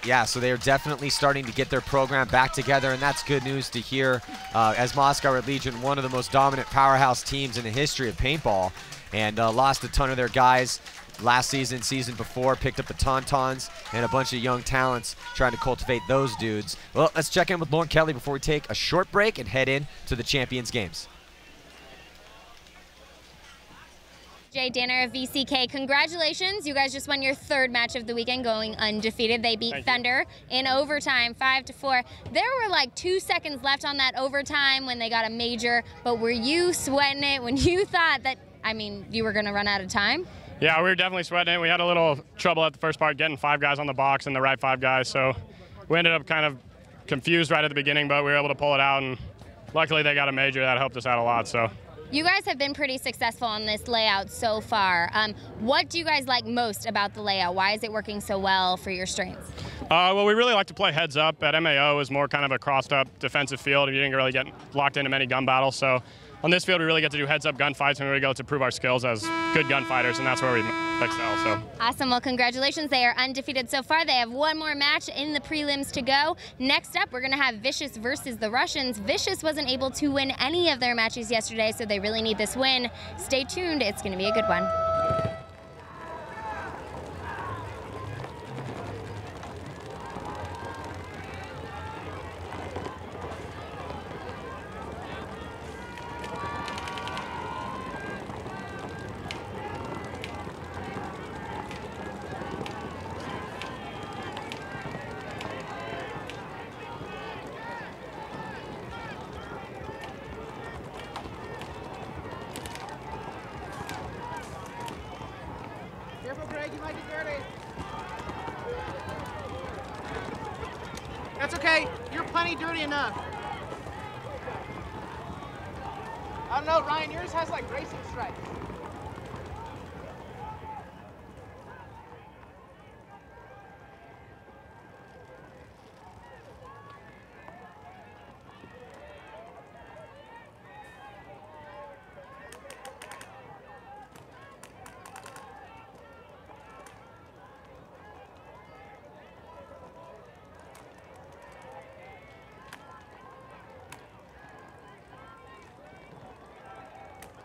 are definitely starting to get their program back together, and that's good news to hear. As Moscow Red Legion, one of the most dominant powerhouse teams in the history of paintball, and lost a ton of their guys last season before, picked up the Tauntauns and a bunch of young talents trying to cultivate those dudes. Well, let's check in with Lauren Kelly before we take a short break and head in to the Champions Games. Jay Danner of VcK, congratulations. You guys just won your 3rd match of the weekend going undefeated. They beat Thunder in overtime 5-4. There were like 2 seconds left on that overtime when they got a major, but were you sweating it when you thought that, you were going to run out of time? Yeah, we were definitely sweating it. We had a little trouble at the first part getting 5 guys on the box and the right 5 guys, so we ended up kind of confused right at the beginning, but we were able to pull it out, and luckily they got a major that helped us out a lot. So. You guys have been pretty successful on this layout so far. What do you guys like most about the layout? Why is it working so well for your strengths? Well, we really like to play heads up. At MAO is more kind of a crossed up defensive field. You didn't really get locked into many gun battles. So on this field, we really get to do heads up gunfights, and we really go to prove our skills as good gunfighters, and that's where we excel. So. Awesome. Well, congratulations. They are undefeated so far. They have one more match in the prelims to go. Next up, we're going to have Vicious versus the Russians. Vicious wasn't able to win any of their matches yesterday, so they really need this win. Stay tuned. It's going to be a good one. Greg, you might get dirty. That's okay. You're plenty dirty enough. I don't know, Ryan, yours has like racing stripes.